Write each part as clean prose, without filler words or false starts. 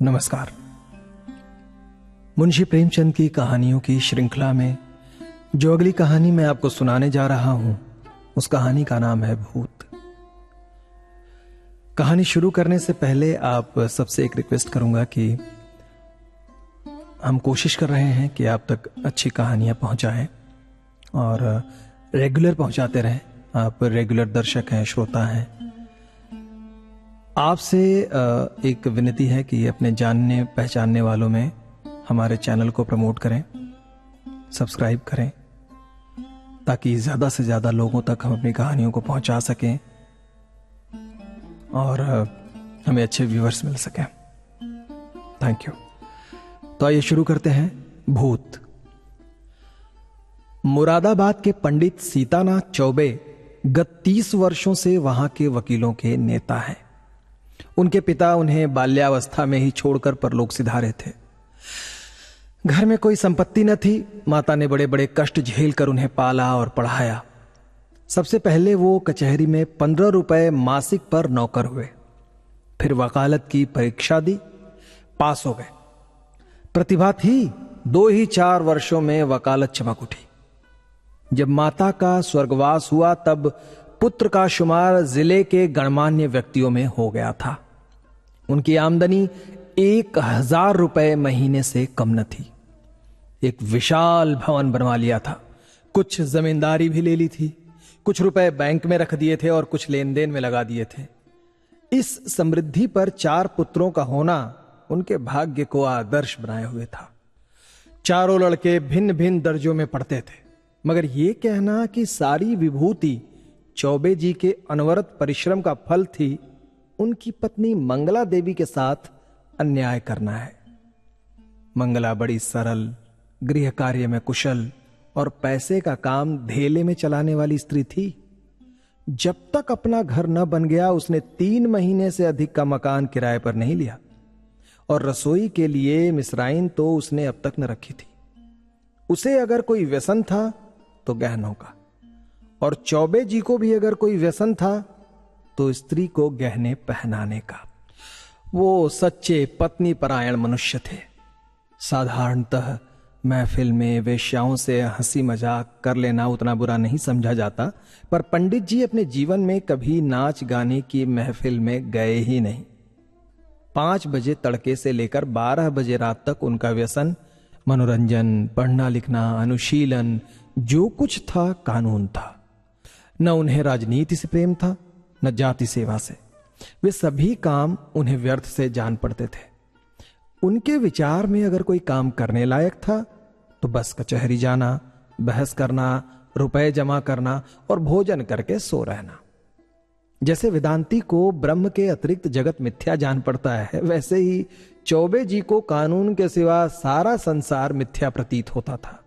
नमस्कार। मुंशी प्रेमचंद की कहानियों की श्रृंखला में जो अगली कहानी मैं आपको सुनाने जा रहा हूं, उस कहानी का नाम है भूत। कहानी शुरू करने से पहले आप सबसे एक रिक्वेस्ट करूंगा कि हम कोशिश कर रहे हैं कि आप तक अच्छी कहानियां पहुंचाएं और रेगुलर पहुंचाते रहें। आप रेगुलर दर्शक हैं, श्रोता हैं। आपसे एक विनती है कि अपने जानने पहचानने वालों में हमारे चैनल को प्रमोट करें, सब्सक्राइब करें, ताकि ज्यादा से ज्यादा लोगों तक हम अपनी कहानियों को पहुंचा सकें और हमें अच्छे व्यूअर्स मिल सकें। Thank you. तो आइए शुरू करते हैं। भूत। मुरादाबाद के पंडित सीतानाथ चौबे गत 30 वर्षों से वहां के वकीलों के नेता हैं। उनके पिता उन्हें बाल्यावस्था में ही छोड़कर परलोक सिधारे थे। घर में कोई संपत्ति न थी। माता ने बड़े बड़े कष्ट झेलकर उन्हें पाला और पढ़ाया। सबसे पहले वो कचहरी में 15 रुपए मासिक पर नौकर हुए। फिर वकालत की परीक्षा दी, पास हो गए। प्रतिभा थी। 2 ही 4 वर्षों में वकालत चमक उठी। जब माता का स्वर्गवास हुआ तब पुत्र का शुमार जिले के गणमान्य व्यक्तियों में हो गया था। उनकी आमदनी 1000 रुपए महीने से कम न थी। एक विशाल भवन बनवा लिया था। कुछ जमींदारी भी ले ली थी। कुछ रुपए बैंक में रख दिए थे और कुछ लेन देन में लगा दिए थे। इस समृद्धि पर 4 पुत्रों का होना उनके भाग्य को आदर्श बनाए हुए था। चारों लड़के भिन्न भिन्न दर्जों में पढ़ते थे, मगर यह कहना कि सारी विभूति चौबे जी के अनवरत परिश्रम का फल थी, उनकी पत्नी मंगला देवी के साथ अन्याय करना है। मंगला बड़ी सरल, गृह कार्य में कुशल और पैसे का काम धेले में चलाने वाली स्त्री थी। जब तक अपना घर न बन गया उसने 3 महीने से अधिक का मकान किराए पर नहीं लिया और रसोई के लिए मिसराइन तो उसने अब तक न रखी थी। उसे अगर कोई व्यसन था तो गहनों का, और चौबे जी को भी अगर कोई व्यसन था तो स्त्री को गहने पहनाने का। वो सच्चे पत्नी परायण मनुष्य थे। साधारणतः महफिल में वेश्याओं से हंसी मजाक कर लेना उतना बुरा नहीं समझा जाता, पर पंडित जी अपने जीवन में कभी नाच गाने की महफिल में गए ही नहीं। 5 बजे तड़के से लेकर 12 बजे रात तक उनका व्यसन मनोरंजन, पढ़ना लिखना, अनुशीलन, जो कुछ था कानून था। न उन्हें राजनीति से प्रेम था, न जाति सेवा से। वे सभी काम उन्हें व्यर्थ से जान पड़ते थे। उनके विचार में अगर कोई काम करने लायक था तो बस कचहरी जाना, बहस करना, रुपए जमा करना और भोजन करके सो रहना। जैसे वेदांती को ब्रह्म के अतिरिक्त जगत मिथ्या जान पड़ता है, वैसे ही चौबे जी को कानून के सिवा सारा संसार मिथ्या प्रतीत होता था।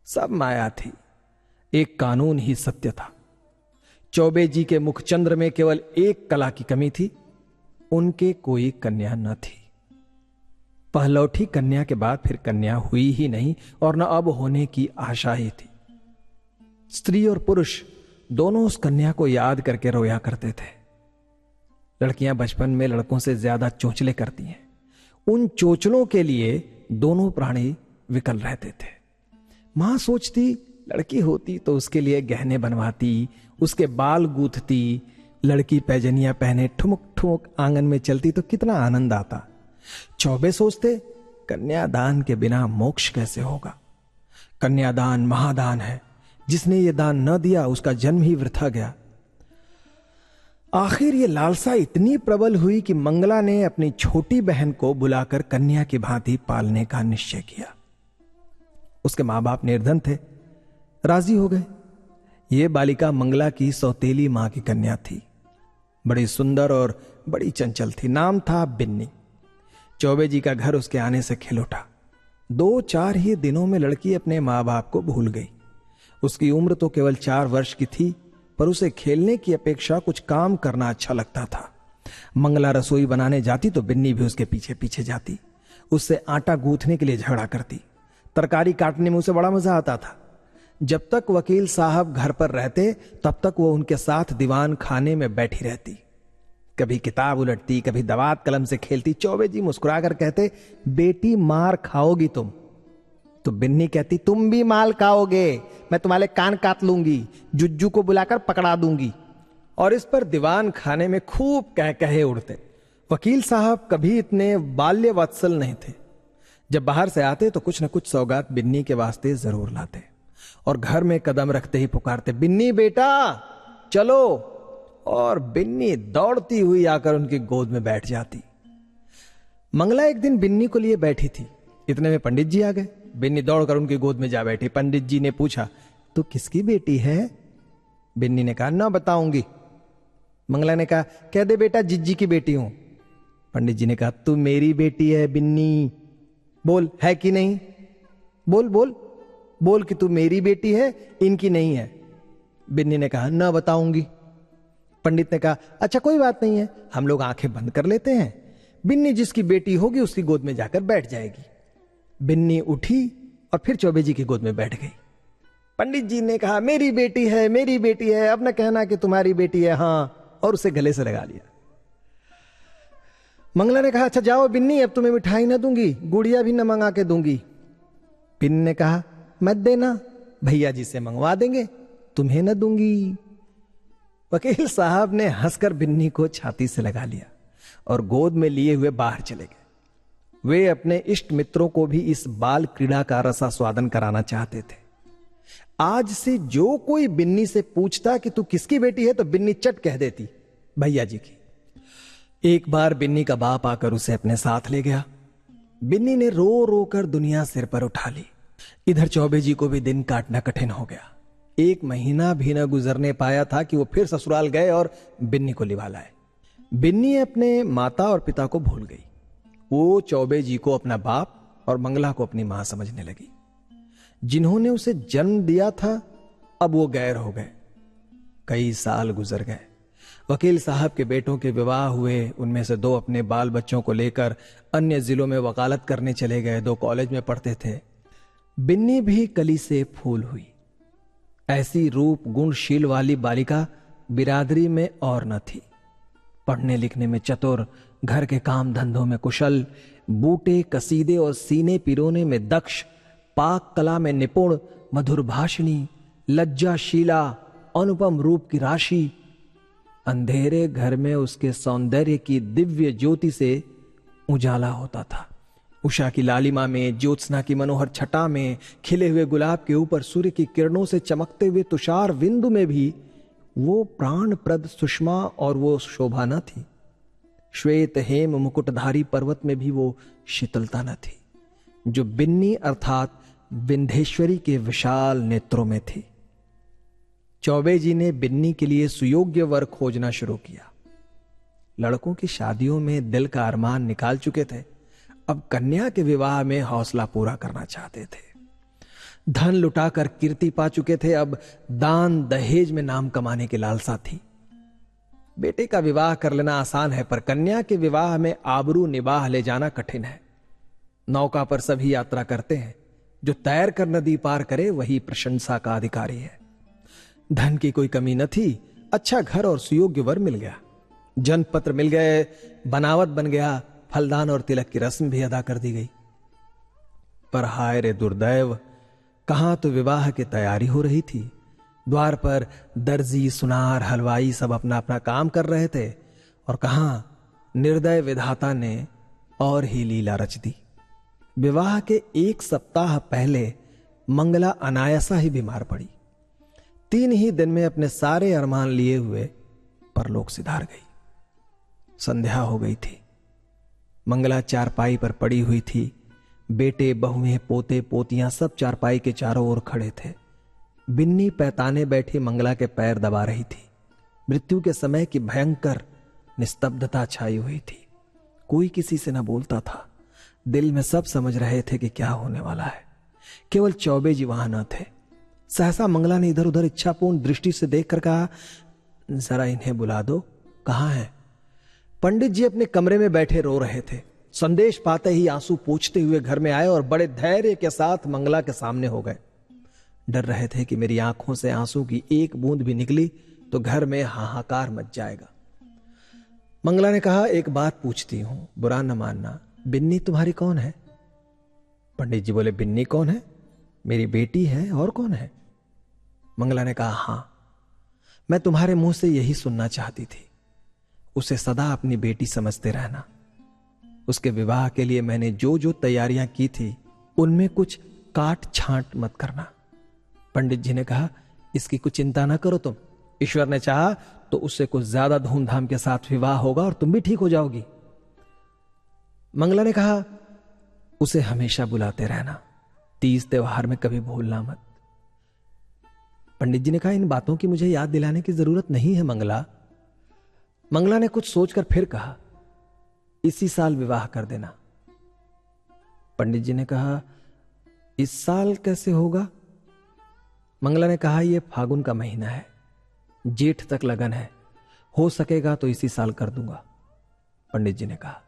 सब माया थी, एक कानून ही सत्य था। चौबे जी के मुखचंद्र में केवल एक कला की कमी थी, उनके कोई कन्या न थी। पहलौठी कन्या के बाद फिर कन्या हुई ही नहीं और न अब होने की आशा ही थी। स्त्री और पुरुष दोनों उस कन्या को याद करके रोया करते थे। लड़कियां बचपन में लड़कों से ज्यादा चोंचले करती हैं। उन चोंचलों के लिए दोनों प्राणी विकल रहते थे। मां सोचती लड़की होती तो उसके लिए गहने बनवाती, उसके बाल गूंथती, लड़की पैजनियां पहने ठुमक ठुमक आंगन में चलती तो कितना आनंद आता। चौबे सोचते कन्यादान के बिना मोक्ष कैसे होगा। कन्यादान महादान है, जिसने ये दान न दिया उसका जन्म ही वृथा गया। आखिर ये लालसा इतनी प्रबल हुई कि मंगला ने अपनी छोटी बहन को बुलाकर कन्या की भांति पालने का निश्चय किया। उसके मां बाप निर्धन थे, राजी हो गए। ये बालिका मंगला की सौतेली मां की कन्या थी। बड़ी सुंदर और बड़ी चंचल थी। नाम था बिन्नी। चौबे जी का घर उसके आने से खिल उठा। 2-4 ही दिनों में लड़की अपने मां बाप को भूल गई। उसकी उम्र तो केवल 4 वर्ष की थी, पर उसे खेलने की अपेक्षा कुछ काम करना अच्छा लगता था। मंगला रसोई बनाने जाती तो बिन्नी भी उसके पीछे पीछे जाती। उससे आटा गूंथने के लिए झगड़ा करती। तरकारी काटने में उसे बड़ा मजा आता था। जब तक वकील साहब घर पर रहते तब तक वो उनके साथ दीवान खाने में बैठी रहती। कभी किताब उलटती, कभी दवात कलम से खेलती। चौबे जी मुस्कुराकर कहते, बेटी मार खाओगी तुम। तो बिन्नी कहती, तुम भी माल खाओगे, मैं तुम्हारे कान काट लूंगी, जुज्जू को बुलाकर पकड़ा दूंगी। और इस पर दीवान खाने में खूब कह कहे उड़ते। वकील साहब कभी इतने बाल्य वत्सल नहीं थे। जब बाहर से आते तो कुछ न कुछ सौगात बिन्नी के वास्ते जरूर लाते और घर में कदम रखते ही पुकारते, बिन्नी बेटा चलो। और बिन्नी दौड़ती हुई आकर उनकी गोद में बैठ जाती। मंगला एक दिन बिन्नी को लिए बैठी थी, इतने में पंडित जी आ गए। बिन्नी दौड़कर उनकी गोद में जा बैठी। पंडित जी ने पूछा, तू किसकी बेटी है? बिन्नी ने कहा, ना बताऊंगी। मंगला ने कहा, कह दे बेटा जिज्जी की बेटी हूं। पंडित जी ने कहा, तू मेरी बेटी है बिन्नी, बोल है कि नहीं, बोल बोल बोल कि तू मेरी बेटी है, इनकी नहीं है। बिन्नी ने कहा, ना बताऊंगी। पंडित ने कहा, अच्छा कोई बात नहीं है, हम लोग आंखें बंद कर लेते हैं, बिन्नी जिसकी बेटी होगी उसकी गोद में जाकर बैठ जाएगी। बिन्नी उठी और फिर चौबे जी की गोद में बैठ गई। पंडित जी ने कहा, मेरी बेटी है, मेरी बेटी है, अब न कहना कि तुम्हारी बेटी है, हां, और उसे गले से लगा लिया। मंगला ने कहा, अच्छा जाओ बिन्नी, अब तुम्हें मिठाई ना दूंगी, गुड़िया भी न मंगा के दूंगी। बिन्नी ने कहा, मत देना, भैया जी से मंगवा देंगे, तुम्हें न दूंगी। वकील साहब ने हंसकर बिन्नी को छाती से लगा लिया और गोद में लिए हुए बाहर चले गए। वे अपने इष्ट मित्रों को भी इस बाल क्रीड़ा का रसास्वादन कराना चाहते थे। आज से जो कोई बिन्नी से पूछता कि तू किसकी बेटी है, तो बिन्नी चट कह देती, भैया जी की। एक बार बिन्नी का बाप आकर उसे अपने साथ ले गया। बिन्नी ने रो रो कर दुनिया सिर पर उठा ली। इधर चौबे जी को भी दिन काटना कठिन हो गया। 1 महीना भी न गुजरने पाया था कि वो फिर ससुराल गए और बिन्नी को लिवा लाए। बिन्नी अपने माता और पिता को भूल गई। वो चौबे जी को अपना बाप और मंगला को अपनी मां समझने लगी। जिन्होंने उसे जन्म दिया था अब वो गैर हो गए। कई साल गुजर गए। वकील साहब के बेटों के विवाह हुए, उनमें से 2 अपने बाल बच्चों को लेकर अन्य जिलों में वकालत करने चले गए, 2 कॉलेज में पढ़ते थे। बिन्नी भी कली से फूल हुई। ऐसी रूप गुणशील वाली बालिका बिरादरी में और न थी। पढ़ने लिखने में चतुर, घर के काम धंधों में कुशल, बूटे कसीदे और सीने पिरोने में दक्ष, पाक कला में निपुण, मधुर भाषणी, लज्जाशीला, अनुपम रूप की राशि। अंधेरे घर में उसके सौंदर्य की दिव्य ज्योति से उजाला होता था। उषा की लालिमा में, ज्योत्सना की मनोहर छटा में, खिले हुए गुलाब के ऊपर सूर्य की किरणों से चमकते हुए तुषार बिंदु में भी वो प्राणप्रद सुषमा और वो शोभा न थी। श्वेत हेम मुकुटधारी पर्वत में भी वो शीतलता न थी जो बिन्नी अर्थात विंध्येश्वरी के विशाल नेत्रों में थी। चौबे जी ने बिन्नी के लिए सुयोग्य वर खोजना शुरू किया। लड़कों की शादियों में दिल का अरमान निकाल चुके थे, अब कन्या के विवाह में हौसला पूरा करना चाहते थे। धन लुटाकर कीर्ति पा चुके थे, अब दान दहेज में नाम कमाने की लालसा थी। बेटे का विवाह कर लेना आसान है, पर कन्या के विवाह में आबरू निबाह ले जाना कठिन है। नौका पर सभी यात्रा करते हैं, जो तैर कर नदी पार करे वही प्रशंसा का अधिकारी है। धन की कोई कमी न थी, अच्छा घर और सुयोग्य वर मिल गया, जनपत्र मिल गए, बनावट बन गया, फलदान और तिलक की रस्म भी अदा कर दी गई। पर हाय रे दुर्दैव, कहां तो विवाह की तैयारी हो रही थी। द्वार पर दर्जी, सुनार, हलवाई सब अपना अपना काम कर रहे थे, और कहां निर्दय विधाता ने और ही लीला रच दी। विवाह के 1 सप्ताह पहले मंगला अनायासा ही बीमार पड़ी। 3 ही दिन में अपने सारे अरमान लिए हुए परलोक सिधार गई। संध्या हो गई थी। मंगला चारपाई पर पड़ी हुई थी। बेटे, बहुएं, पोते, पोतियां सब चारपाई के चारों ओर खड़े थे। बिन्नी पैताने बैठी मंगला के पैर दबा रही थी। मृत्यु के समय की भयंकर निस्तब्धता छाई हुई थी। कोई किसी से न बोलता था। दिल में सब समझ रहे थे कि क्या होने वाला है। केवल चौबे जी वहां न थे। सहसा मंगला ने इधर उधर इच्छापूर्ण दृष्टि से देखकर कहा, जरा इन्हें बुला दो, कहां है? पंडित जी अपने कमरे में बैठे रो रहे थे। संदेश पाते ही आंसू पोंछते हुए घर में आए और बड़े धैर्य के साथ मंगला के सामने हो गए। डर रहे थे कि मेरी आंखों से आंसू की एक बूंद भी निकली तो घर में हाहाकार मच जाएगा। मंगला ने कहा, एक बात पूछती हूं, बुरा न मानना, बिन्नी तुम्हारी कौन है? पंडित जी बोले, बिन्नी कौन है? मेरी बेटी है, और कौन है? मंगला ने कहा, हां, मैं तुम्हारे मुंह से यही सुनना चाहती थी। उसे सदा अपनी बेटी समझते रहना। उसके विवाह के लिए मैंने जो जो तैयारियां की थी उनमें कुछ काट छांट मत करना। पंडित जी ने कहा, इसकी कुछ चिंता ना करो तुम, ईश्वर ने चाहा तो उससे कुछ ज्यादा धूमधाम के साथ विवाह होगा और तुम भी ठीक हो जाओगी। मंगला ने कहा, उसे हमेशा बुलाते रहना, तीज त्योहार में कभी भूलना मत। पंडित जी ने कहा, इन बातों की मुझे याद दिलाने की जरूरत नहीं है मंगला। मंगला ने कुछ सोचकर फिर कहा, इसी साल विवाह कर देना। पंडित जी ने कहा, इस साल कैसे होगा? मंगला ने कहा, यह फागुन का महीना है, जेठ तक लगन है, हो सकेगा तो इसी साल कर दूंगा। पंडित जी ने कहा।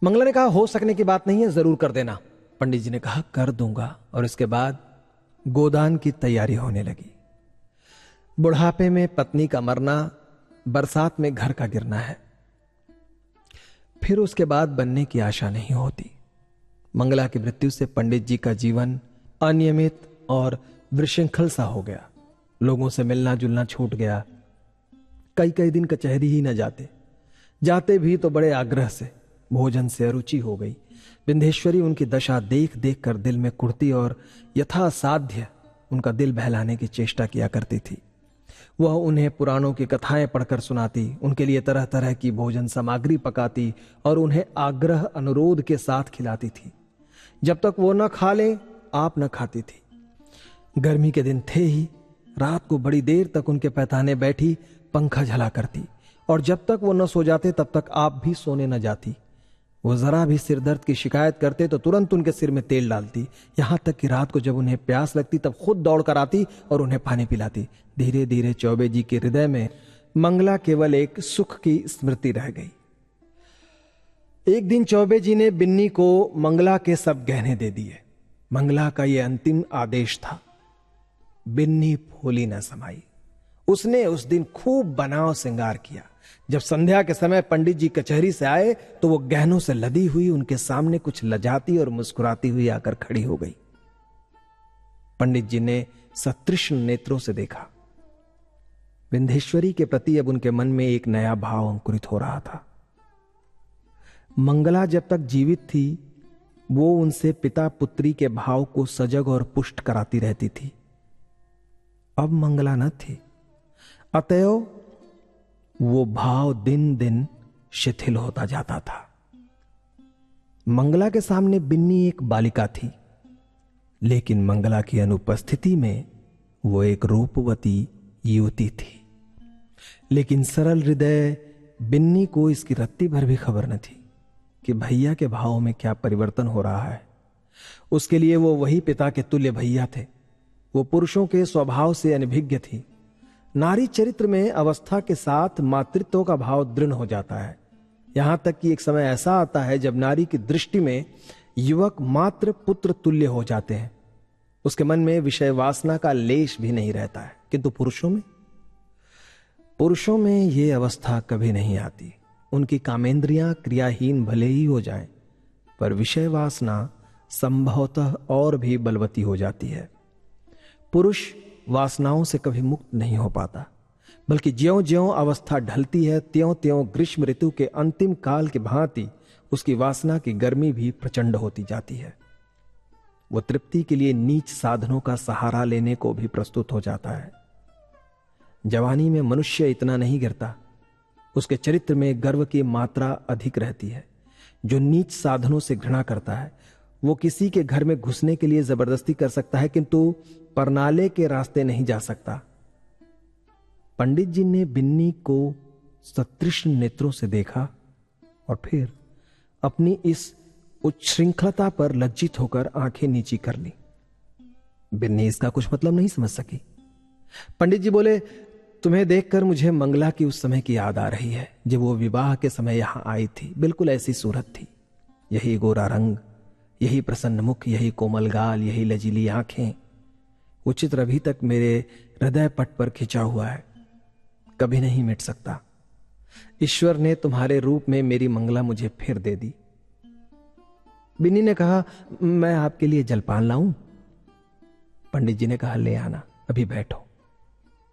मंगला ने कहा, हो सकने की बात नहीं है, जरूर कर देना। पंडित जी ने कहा, कर दूंगा। और इसके बाद गोदान की तैयारी होने लगी। बुढ़ापे में पत्नी का मरना, बरसात में घर का गिरना है, फिर उसके बाद बनने की आशा नहीं होती। मंगला की मृत्यु से पंडित जी का जीवन अनियमित और विशृंखल सा हो गया। लोगों से मिलना जुलना छूट गया। कई कई दिन कचहरी ही न जाते, जाते भी तो बड़े आग्रह से। भोजन से अरुचि हो गई। विंध्येश्वरी उनकी दशा देख देख कर दिल में कुढ़ती और यथासाध्य उनका दिल बहलाने की चेष्टा किया करती थी। वह उन्हें पुराणों की कथाएं पढ़कर सुनाती, उनके लिए तरह तरह की भोजन सामग्री पकाती और उन्हें आग्रह अनुरोध के साथ खिलाती थी। जब तक वो न खा ले, आप न खाती थी। गर्मी के दिन थे ही, रात को बड़ी देर तक उनके पैताने बैठी पंखा झला करती, और जब तक वो न सो जाते तब तक आप भी सोने न जाती। वो जरा भी सिर दर्द की शिकायत करते तो तुरंत उनके सिर में तेल डालती। यहां तक कि रात को जब उन्हें प्यास लगती तब खुद दौड़ कर आती और उन्हें पानी पिलाती। धीरे धीरे चौबे जी के हृदय में मंगला केवल एक सुख की स्मृति रह गई। एक दिन चौबे जी ने बिन्नी को मंगला के सब गहने दे दिए। मंगला का यह अंतिम आदेश था। बिन्नी फूली न समाई। उसने उस दिन खूब बनाव श्रृंगार किया। जब संध्या के समय पंडित जी कचहरी से आए तो वो गहनों से लदी हुई उनके सामने कुछ लजाती और मुस्कुराती हुई आकर खड़ी हो गई। पंडित जी ने सतृष्ण नेत्रों से देखा। विंध्येश्वरी के प्रति अब उनके मन में एक नया भाव अंकुरित हो रहा था। मंगला जब तक जीवित थी वो उनसे पिता पुत्री के भाव को सजग और पुष्ट कराती रहती थी। अब मंगला न थी, अतएव वो भाव दिन दिन शिथिल होता जाता था। मंगला के सामने बिन्नी एक बालिका थी, लेकिन मंगला की अनुपस्थिति में वो एक रूपवती युवती थी। लेकिन सरल हृदय बिन्नी को इसकी रत्ती भर भी खबर न थी कि भैया के भाव में क्या परिवर्तन हो रहा है। उसके लिए वो वही पिता के तुल्य भैया थे। वो पुरुषों के स्वभाव से अनभिज्ञ थी। नारी चरित्र में अवस्था के साथ मातृत्व का भाव दृढ़ हो जाता है। यहां तक कि एक समय ऐसा आता है जब नारी की दृष्टि में युवक मात्र पुत्र तुल्य हो जाते हैं। उसके मन में विषय वासना का लेश भी नहीं रहता है। किंतु पुरुषों में यह अवस्था कभी नहीं आती। उनकी कामेंद्रियां क्रियाहीन भले ही हो जाएं, पर विषय वासना संभवतः और भी बलवती हो जाती है। पुरुष वासनाओं से कभी मुक्त नहीं हो पाता, बल्कि ज्यों-ज्यों अवस्था ढलती है त्यों-त्यों ग्रीष्म ऋतु के अंतिम काल की भांति उसकी वासना की गर्मी भी प्रचंड होती जाती है। वो तृप्ति के लिए नीच साधनों का सहारा लेने को भी प्रस्तुत हो जाता है। जवानी में मनुष्य इतना नहीं गिरता, उसके चरित्र में गर्व की मात्रा अधिक रहती है। जो नीच साधनों से घृणा करता है वो किसी के घर में घुसने के लिए जबरदस्ती कर सकता है, किंतु परनाले के रास्ते नहीं जा सकता। पंडित जी ने बिन्नी को सतृष्ण नेत्रों से देखा और फिर अपनी इस उच्छृंखलता पर लज्जित होकर आंखें नीची कर ली। बिन्नी इसका कुछ मतलब नहीं समझ सकी। पंडित जी बोले, तुम्हें देखकर मुझे मंगला की उस समय की याद आ रही है जब वो विवाह के समय यहां आई थी। बिल्कुल ऐसी सूरत थी, यही गोरा रंग, यही प्रसन्न मुख, यही कोमल गाल, यही लजीली आंखें। वो चित्र अभी तक मेरे हृदय पट पर खिंचा हुआ है, कभी नहीं मिट सकता। ईश्वर ने तुम्हारे रूप में मेरी मंगला मुझे फिर दे दी। बिन्नी ने कहा, मैं आपके लिए जलपान लाऊं? पंडित जी ने कहा, ले आना, अभी बैठो।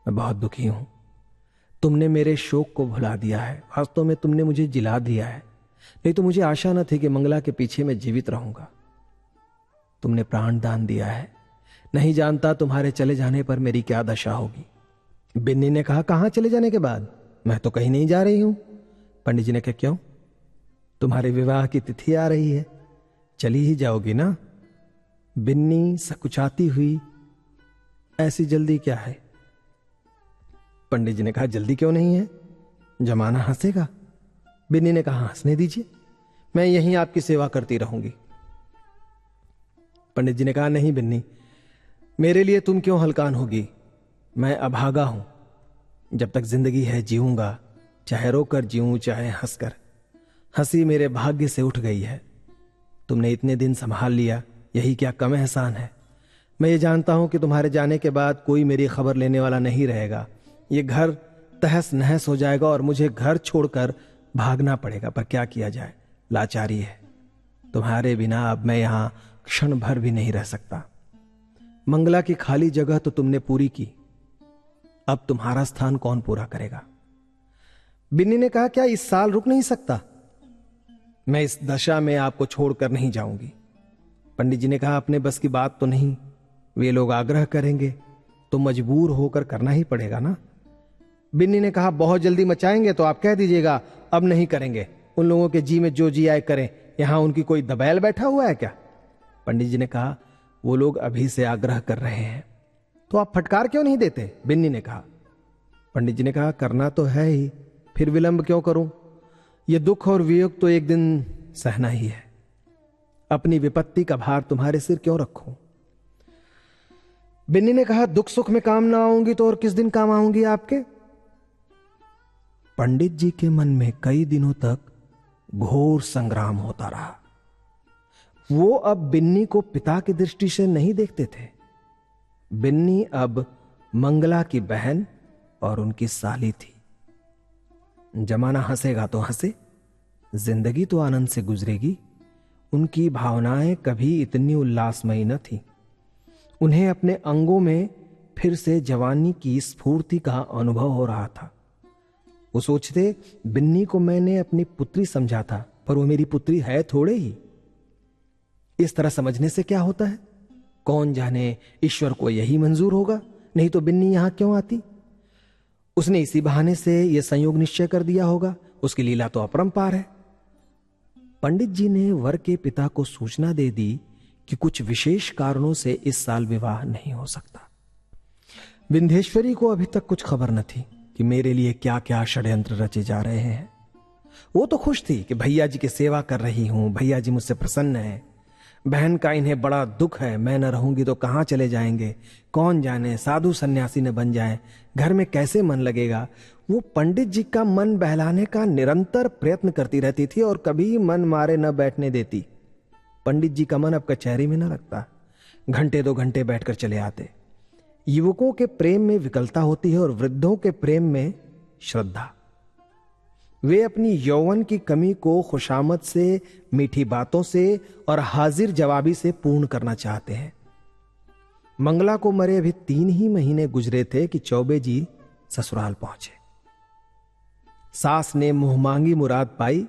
मैं बहुत दुखी हूं। तुमने मेरे शोक को भुला दिया है। वास्तव में तुमने मुझे जिला दिया है, नहीं तो मुझे आशा न थी कि मंगला के पीछे मैं जीवित रहूंगा। तुमने प्राण दान दिया है, नहीं जानता तुम्हारे चले जाने पर मेरी क्या दशा होगी। बिन्नी ने कहा, कहां चले जाने के बाद? मैं तो कहीं नहीं जा रही हूं। पंडित जी ने कहा, क्यों? तुम्हारे विवाह की तिथि आ रही है, चली ही जाओगी ना? बिन्नी सकुचाती हुई, ऐसी जल्दी क्या है? पंडित जी ने कहा, जल्दी क्यों नहीं है? जमाना हंसेगा। बिन्नी ने कहा, हंसने दीजिए, मैं यहीं आपकी सेवा करती रहूंगी। पंडित जी ने कहा, नहीं बिन्नी, मेरे लिए तुम क्यों हलकान होगी? मैं अभागा हूं। जब तक जिंदगी है जीऊंगा, चाहे रोकर जीऊं चाहे हंसकर। हंसी मेरे भाग्य से उठ गई है। तुमने इतने दिन संभाल लिया, यही क्या कम एहसान है? मैं ये जानता हूं कि तुम्हारे जाने के बाद कोई मेरी खबर लेने वाला नहीं रहेगा। ये घर तहस नहस हो जाएगा और मुझे घर छोड़कर भागना पड़ेगा। पर क्या किया जाए, लाचारी है। तुम्हारे बिना अब मैं यहां क्षण भर भी नहीं रह सकता। मंगला की खाली जगह तो तुमने पूरी की, अब तुम्हारा स्थान कौन पूरा करेगा? बिन्नी ने कहा, क्या इस साल रुक नहीं सकता? मैं इस दशा में आपको छोड़कर नहीं जाऊंगी। पंडित जी ने कहा, अपने बस की बात तो नहीं। वे लोग आग्रह करेंगे तो मजबूर होकर करना ही पड़ेगा ना। बिन्नी ने कहा, बहुत जल्दी मचाएंगे तो आप कह दीजिएगा अब नहीं करेंगे। उन लोगों के जी में जो जी आए करें, यहां उनकी कोई दबैल बैठा हुआ है क्या? पंडित जी ने कहा, वो लोग अभी से आग्रह कर रहे हैं तो आप फटकार क्यों नहीं देते? बिन्नी ने कहा। पंडित जी ने कहा, करना तो है ही, फिर विलंब क्यों करूं? यह दुख और वियोग तो एक दिन सहना ही है। अपनी विपत्ति का भार तुम्हारे सिर क्यों रखूं? बिन्नी ने कहा, दुख सुख में काम ना आऊंगी तो और किस दिन काम आऊंगी आपके? पंडित जी के मन में कई दिनों तक घोर संग्राम होता रहा। वो अब बिन्नी को पिता की दृष्टि से नहीं देखते थे। बिन्नी अब मंगला की बहन और उनकी साली थी। जमाना हंसेगा तो हंसे, जिंदगी तो आनंद से गुजरेगी। उनकी भावनाएं कभी इतनी उल्लासमयी न थी। उन्हें अपने अंगों में फिर से जवानी की स्फूर्ति का अनुभव हो रहा था। वो सोचते, बिन्नी को मैंने अपनी पुत्री समझा था, पर वो मेरी पुत्री है थोड़े ही। इस तरह समझने से क्या होता है? कौन जाने ईश्वर को यही मंजूर होगा, नहीं तो बिन्नी यहां क्यों आती? उसने इसी बहाने से यह संयोग निश्चय कर दिया होगा। उसकी लीला तो अपरंपार है। पंडित जी ने वर के पिता को सूचना दे दी कि कुछ विशेष कारणों से इस साल विवाह नहीं हो सकता। विंध्येश्वरी को अभी तक कुछ खबर न थी कि मेरे लिए क्या क्या षड्यंत्र रचे जा रहे हैं। वो तो खुश थी कि भैया जी की सेवा कर रही हूं, भैया जी मुझसे प्रसन्न है। बहन का इन्हें बड़ा दुख है, मैं न रहूंगी तो कहां चले जाएंगे, कौन जाने साधु सन्यासी न बन जाएं, घर में कैसे मन लगेगा। वो पंडित जी का मन बहलाने का निरंतर प्रयत्न करती रहती थी और कभी मन मारे न बैठने देती। पंडित जी का मन अब कचहरी में न लगता, घंटे 2 घंटे बैठकर चले आते। युवकों के प्रेम में विकलता होती है और वृद्धों के प्रेम में श्रद्धा। वे अपनी यौवन की कमी को खुशामद से, मीठी बातों से और हाजिर जवाबी से पूर्ण करना चाहते हैं। मंगला को मरे अभी 3 ही महीने गुजरे थे कि चौबे जी ससुराल पहुंचे। सास ने मुंह मांगी मुराद पाई।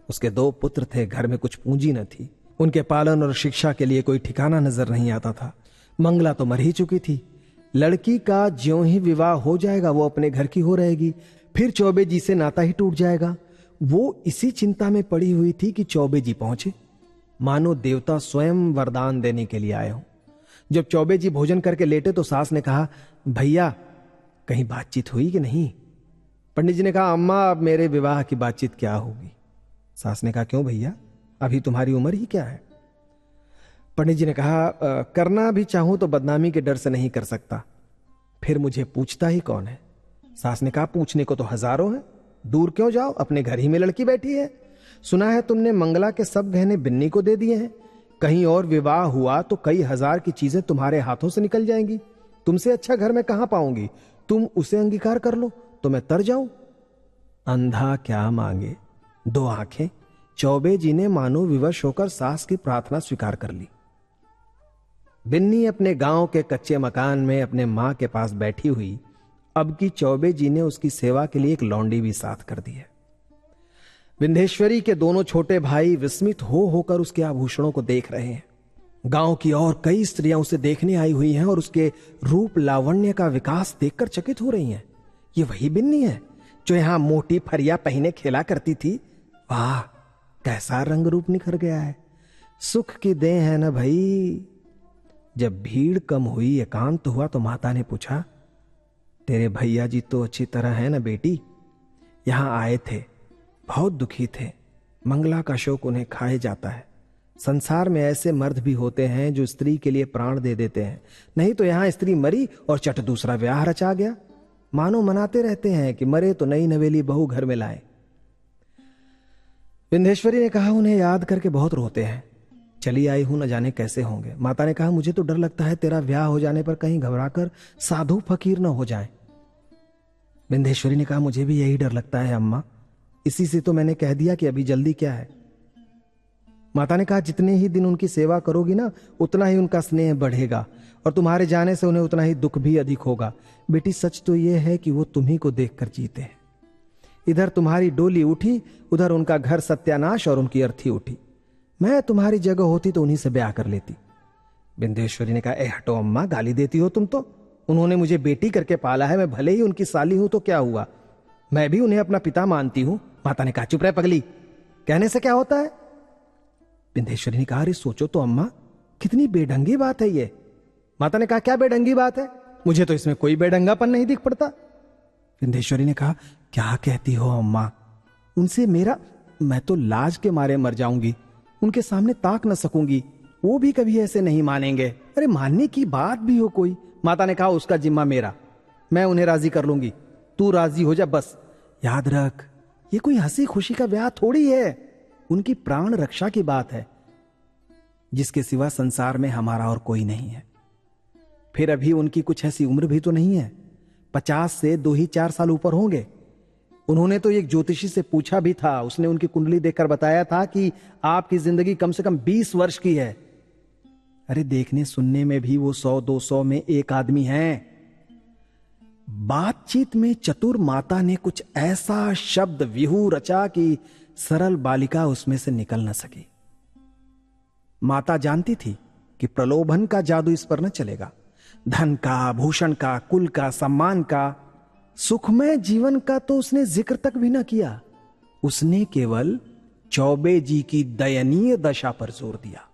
उसके 2 पुत्र थे, घर में कुछ पूंजी न थी। उनके पालन और शिक्षा के लिए कोई ठिकाना नजर नहीं आता था। मंगला तो मर ही चुकी थी। लड़की का ज्यों ही विवाह हो जाएगा वो अपने घर की हो रहेगी, फिर चौबे जी से नाता ही टूट जाएगा। वो इसी चिंता में पड़ी हुई थी कि चौबे जी पहुंचे, मानो देवता स्वयं वरदान देने के लिए आए हों। जब चौबे जी भोजन करके लेटे तो सास ने कहा, भैया कहीं बातचीत हुई कि नहीं? पंडित जी ने कहा, अम्मा अब मेरे विवाह की बातचीत क्या होगी? सास ने कहा, क्यों भैया, अभी तुम्हारी उम्र ही क्या है? पंडित जी ने कहा, करना भी चाहूं तो बदनामी के डर से नहीं कर सकता, फिर मुझे पूछता ही कौन है? सास ने कहा, पूछने को तो हजारों हैं, दूर क्यों जाओ, अपने घर ही में लड़की बैठी है। सुना है तुमने मंगला के सब गहने बिन्नी को दे दिए हैं। कहीं और विवाह हुआ तो कई हजार की चीजें तुम्हारे हाथों से निकल जाएंगी। तुमसे अच्छा घर में कहां पाऊंगी? तुम उसे अंगीकार कर लो तो मैं तर जाऊं। अंधा क्या मांगे दो आंखें। चौबे जी ने मानो विवश होकर सास की प्रार्थना स्वीकार कर ली। बिन्नी अपने गांव के कच्चे मकान में अपने मां के पास बैठी हुई, अब की चौबे जी ने उसकी सेवा के लिए एक लौंडी भी साथ कर दी है। विंध्येश्वरी के दोनों छोटे भाई विस्मित होकर उसके आभूषणों को देख रहे हैं। गांव की और कई स्त्रियां उसे देखने आई हुई हैं और उसके रूप लावण्य का विकास देखकर चकित हो रही हैं। ये वही बिन्नी है जो यहां मोटी फरिया पहने खेला करती थी। वाह, कैसा रंग रूप निखर गया है। सुख की देह है ना भाई। जब भीड़ कम हुई, एकांत हुआ, तो माता ने पूछा, तेरे भैया जी तो अच्छी तरह है ना बेटी? यहां आए थे, बहुत दुखी थे। मंगला का शोक उन्हें खाए जाता है। संसार में ऐसे मर्द भी होते हैं जो स्त्री के लिए प्राण दे देते हैं। नहीं तो यहां स्त्री मरी और चट दूसरा ब्याह रचा गया। मानो मनाते रहते हैं कि मरे तो नई नवेली बहू घर में लाए। विंध्येश्वरी ने कहा, उन्हें याद करके बहुत रोते हैं। चली आई हूं, न जाने कैसे होंगे। माता ने कहा, मुझे तो डर लगता है तेरा ब्याह हो जाने पर कहीं घबराकर साधु फकीर न हो जाए। विंध्येश्वरी ने कहा, मुझे भी यही डर लगता है अम्मा, इसी से तो मैंने कह दिया कि अभी जल्दी क्या है। माता ने कहा, जितने ही दिन उनकी सेवा करोगी ना, उतना ही उनका स्नेह बढ़ेगा और तुम्हारे जाने से उन्हें उतना ही दुख भी अधिक होगा। बेटी, सच तो यह है कि वो तुम्ही को देखकर जीते हैं। इधर तुम्हारी डोली उठी, उधर उनका घर सत्यानाश और उनकी अर्थी उठी। मैं तुम्हारी जगह होती तो उन्हीं से ब्याह कर लेती। विंध्येश्वरी ने कहा, ए हटो अम्मा, गाली देती हो तुम तो। उन्होंने मुझे बेटी करके पाला है, मैं भले ही उनकी साली हूं तो क्या हुआ, मैं भी उन्हें अपना पिता मानती हूं। माता ने कहा, चुप रह पगली, कहने से क्या होता है। विंध्येश्वरी ने कहा, अरे सोचो तो अम्मा, कितनी बेढंगी बात है ये। माता ने कहा, क्या बेढंगी बात है? मुझे तो इसमें कोई बेढंगापन नहीं दिख पड़ता। विंध्येश्वरी ने कहा, क्या कहती हो अम्मा, उनसे मैं तो लाज के मारे मर जाऊंगी, उनके सामने ताक न सकूंगी, वो भी कभी ऐसे नहीं मानेंगे। अरे मानने की बात भी हो कोई। माता ने कहा, उसका जिम्मा मेरा, मैं उन्हें राजी कर लूंगी, तू राजी हो जा बस। याद रख, ये कोई हंसी खुशी का ब्याह थोड़ी है, उनकी प्राण रक्षा की बात है, जिसके सिवा संसार में हमारा और कोई नहीं है। फिर अभी उनकी कुछ ऐसी उम्र भी तो नहीं है, 50 से 2 ही 4 साल ऊपर होंगे। उन्होंने तो एक ज्योतिषी से पूछा भी था, उसने उनकी कुंडली देखकर बताया था कि आपकी जिंदगी कम से कम 20 वर्ष की है। अरे देखने सुनने में भी वो 100-200 में एक आदमी है। बातचीत में चतुर माता ने कुछ ऐसा शब्द व्यूह रचा कि सरल बालिका उसमें से निकल न सकी। माता जानती थी कि प्रलोभन का जादू इस पर न चलेगा। धन का, भूषण का, कुल का, सम्मान का, सुखमय जीवन का तो उसने जिक्र तक भी न किया। उसने केवल चौबे जी की दयनीय दशा पर जोर दिया।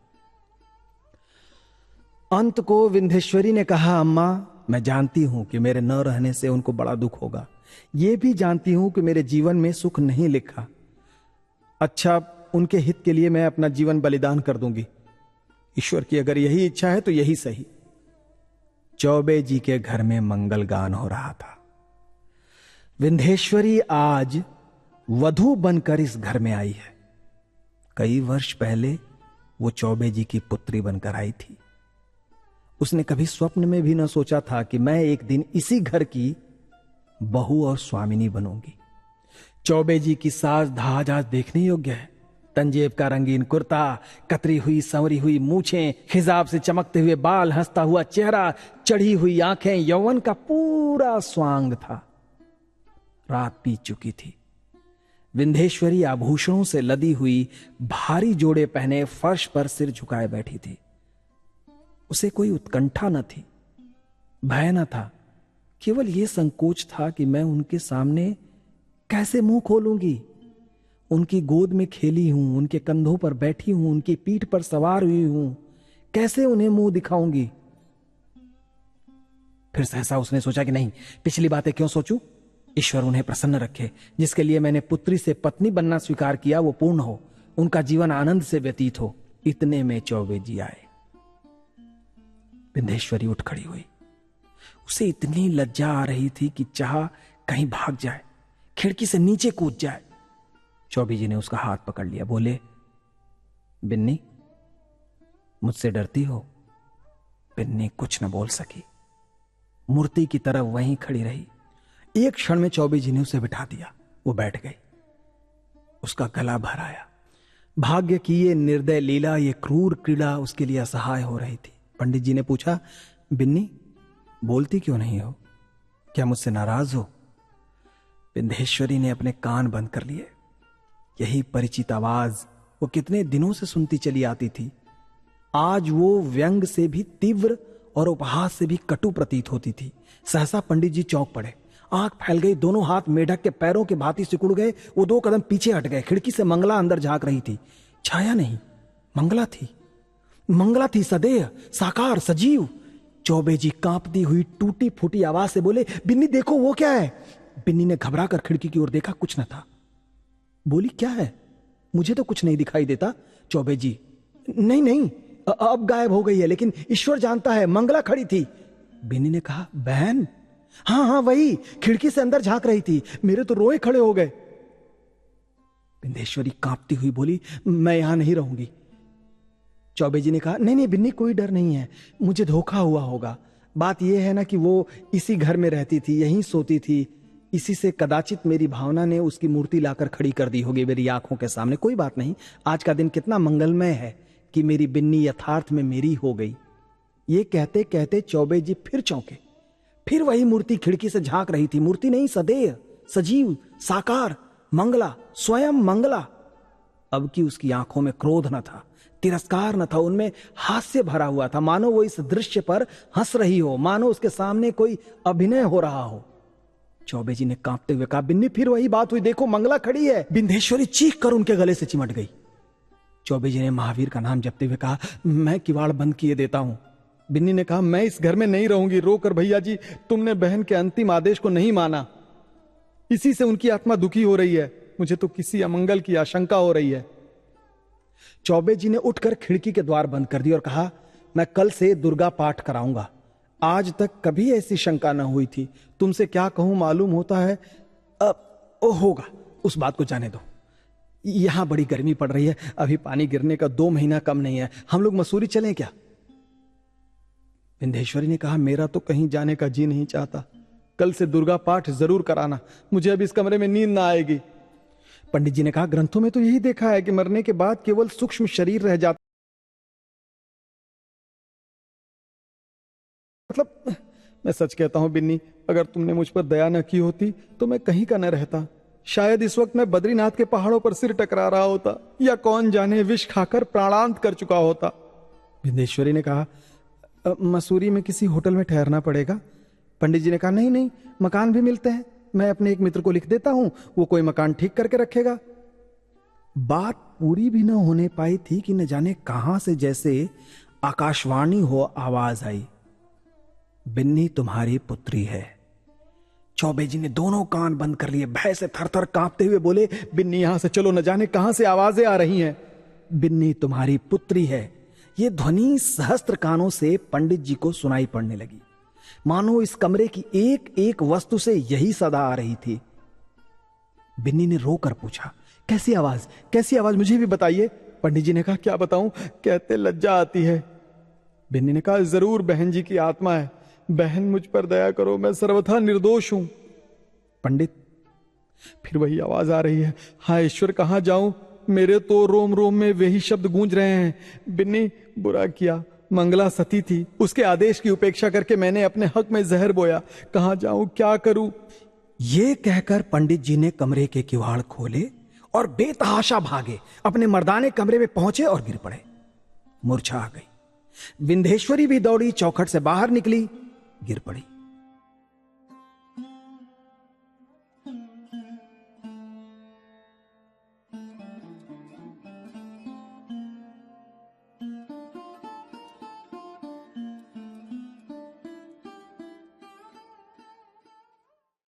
अंत को विंध्येश्वरी ने कहा, अम्मा, मैं जानती हूं कि मेरे न रहने से उनको बड़ा दुख होगा। यह भी जानती हूं कि मेरे जीवन में सुख नहीं लिखा। अच्छा, उनके हित के लिए मैं अपना जीवन बलिदान कर दूंगी। ईश्वर की अगर यही इच्छा है तो यही सही। चौबे जी के घर में मंगल गान हो रहा था। विंध्येश्वरी आज वधू बनकर इस घर में आई है। कई वर्ष पहले वो चौबे जी की पुत्री बनकर आई थी। उसने कभी स्वप्न में भी न सोचा था कि मैं एक दिन इसी घर की बहू और स्वामिनी बनूंगी। चौबे जी की साज धाज आज देखने योग्य है। तंजेब का रंगीन कुर्ता, कतरी हुई संवरी हुई मूछें, हिजाब से चमकते हुए बाल, हंसता हुआ चेहरा, चढ़ी हुई आंखें, यौवन का पूरा स्वांग था। रात बीत चुकी थी। विंध्येश्वरी आभूषणों से लदी हुई भारी जोड़े पहने फर्श पर सिर झुकाए बैठी थी। उसे कोई उत्कंठा न थी, भय न था, केवल यह संकोच था कि मैं उनके सामने कैसे मुंह खोलूंगी। उनकी गोद में खेली हूं, उनके कंधों पर बैठी हूं, उनकी पीठ पर सवार हुई हूं, कैसे उन्हें मुंह दिखाऊंगी। फिर सहसा उसने सोचा कि नहीं, पिछली बातें क्यों सोचूं, ईश्वर उन्हें प्रसन्न रखे। जिसके लिए मैंने पुत्री से पत्नी बनना स्वीकार किया वो पूर्ण हो, उनका जीवन आनंद से व्यतीत हो। इतने में चौबे जी आए। विंध्येश्वरी उठ खड़ी हुई। उसे इतनी लज्जा आ रही थी कि चाहा कहीं भाग जाए, खिड़की से नीचे कूद जाए। चौबे जी ने उसका हाथ पकड़ लिया, बोले, बिन्नी, मुझसे डरती हो? बिन्नी कुछ न बोल सकी, मूर्ति की तरह वहीं खड़ी रही। एक क्षण में चौबे जी ने उसे बिठा दिया। वो बैठ गई। उसका गला भर आया। भाग्य की ये निर्दय लीला, ये क्रूर क्रीड़ा उसके लिए असहाय हो रही थी। पंडित जी ने पूछा, बिन्नी बोलती क्यों नहीं हो? क्या मुझसे नाराज हो? विंध्येश्वरी ने अपने कान बंद कर लिए। यही परिचित आवाज वो कितने दिनों से सुनती चली आती थी। आज वो व्यंग से भी तीव्र और उपहास से भी कटु प्रतीत होती थी। सहसा पंडित जी चौंक पड़े, आंख फैल गई, दोनों हाथ मेढक के पैरों के भांति सिकुड़ गए। वो 2 कदम पीछे हट गए। खिड़की से मंगला अंदर झांक रही थी। छाया नहीं, मंगला थी। मंगला थी, सदेह, साकार, सजीव। चौबे जी कांपती हुई टूटी फूटी आवाज से बोले, बिन्नी देखो वो क्या है? बिन्नी ने घबरा कर खिड़की की ओर देखा, कुछ न था। बोली, क्या है? मुझे तो कुछ नहीं दिखाई देता। चौबे जी, नहीं नहीं, अब गायब हो गई है, लेकिन ईश्वर जानता है, मंगला खड़ी थी। बिन्नी ने कहा, बहन? हाँ हाँ वही, खिड़की से अंदर झांक रही थी। मेरे तो रोए खड़े हो गए। विंध्येश्वरी कांपती हुई बोली, मैं यहां नहीं रहूंगी। चौबे जी ने कहा, नहीं नहीं बिन्नी, कोई डर नहीं है, मुझे धोखा हुआ होगा। बात यह है ना कि वो इसी घर में रहती थी, यहीं सोती थी। इसी से कदाचित मेरी भावना ने उसकी मूर्ति लाकर खड़ी कर दी होगी मेरी आंखों के सामने। कोई बात नहीं, आज का दिन कितना मंगलमय है कि मेरी बिन्नी यथार्थ में मेरी हो गई। ये कहते कहते चौबे जी फिर चौंके। फिर वही मूर्ति खिड़की से झांक रही थी। मूर्ति नहीं, सदेह, सजीव, साकार, मंगला, स्वयं मंगला। अब की उसकी आंखों में क्रोध न था, तिरस्कार न था, उनमें हास्य भरा हुआ था। मानो वो इस दृश्य पर हंस रही हो, मानो उसके सामने कोई अभिनय हो रहा हो। चौबे जी ने कांपते हुए कहा, बिन्नी फिर वही बात हुई, देखो मंगला खड़ी है। विंध्येश्वरी चीख कर उनके गले से चिमट गई। चौबे जी ने महावीर का नाम जपते हुए कहा, मैं किवाड़ बंद किए देता हूं। बिन्नी ने कहा, मैं इस घर में नहीं रहूंगी। रोकर, भैया जी तुमने बहन के अंतिम आदेश को नहीं माना, इसी से उनकी आत्मा दुखी हो रही है। मुझे तो किसी अमंगल की आशंका हो रही है। चौबे जी ने उठकर खिड़की के द्वार बंद कर दिए और कहा, मैं कल से दुर्गा पाठ कराऊंगा। आज तक कभी ऐसी शंका न हुई थी। तुमसे क्या कहूं, मालूम होता है अब होगा, उस बात को जाने दो। यहां बड़ी गर्मी पड़ रही है, अभी पानी गिरने का 2 महीना कम नहीं है। हम लोग मसूरी चलें क्या? विंध्येश्वरी ने कहा, मेरा तो कहीं जाने का जी नहीं चाहता। कल से दुर्गा पाठ जरूर कराना, मुझे अब इस कमरे में नींद ना आएगी। पंडित जी ने कहा, ग्रंथों में तो यही देखा है कि मरने के बाद केवल सूक्ष्म शरीर रह जाता। मतलब मैं सच कहता हूं बिन्नी, अगर तुमने मुझ पर दया न की होती तो मैं कहीं का न रहता। शायद इस वक्त मैं बद्रीनाथ के पहाड़ों पर सिर टकरा रहा होता, या कौन जाने विष खाकर प्राणांत कर चुका होता। विंध्येश्वरी ने कहा, मसूरी में किसी होटल में ठहरना पड़ेगा। पंडित जी ने कहा, नहीं नहीं, मकान भी मिलते हैं, मैं अपने एक मित्र को लिख देता हूं, वो कोई मकान ठीक करके रखेगा। बात पूरी भी न होने पाई थी कि न जाने कहां से जैसे आकाशवाणी हो आवाज आई, बिन्नी तुम्हारी पुत्री है। चौबे जी ने दोनों कान बंद कर लिए, भय से थरथर कांपते हुए बोले, बिन्नी यहां से चलो, न जाने कहां से आवाजें आ रही हैं। बिन्नी तुम्हारी पुत्री है। ये ध्वनि सहस्त्र कानों से पंडित जी को सुनाई पड़ने लगी, मानो इस कमरे की एक एक वस्तु से यही सदा आ रही थी। बिन्नी ने रोकर पूछा, कैसी आवाज, कैसी आवाज, मुझे भी बताइए। पंडित जी ने कहा, क्या बताऊं, कहते लज्जा आती है। बिन्नी ने कहा, जरूर बहन जी की आत्मा है। बहन मुझ पर दया करो, मैं सर्वथा निर्दोष हूं। पंडित, फिर वही आवाज आ रही है, हाय ईश्वर कहां जाऊं, मेरे तो रोम रोम में वही शब्द गूंज रहे हैं। बिन्नी, बुरा किया, मंगला सती थी, उसके आदेश की उपेक्षा करके मैंने अपने हक में जहर बोया। कहां जाऊं, क्या करूं? ये कहकर पंडित जी ने कमरे के किवाड़ खोले और बेतहाशा भागे, अपने मर्दाने कमरे में पहुंचे और गिर पड़े। मूर्छा आ गई। विंध्येश्वरी भी दौड़ी, चौखट से बाहर निकली, गिर पड़ी।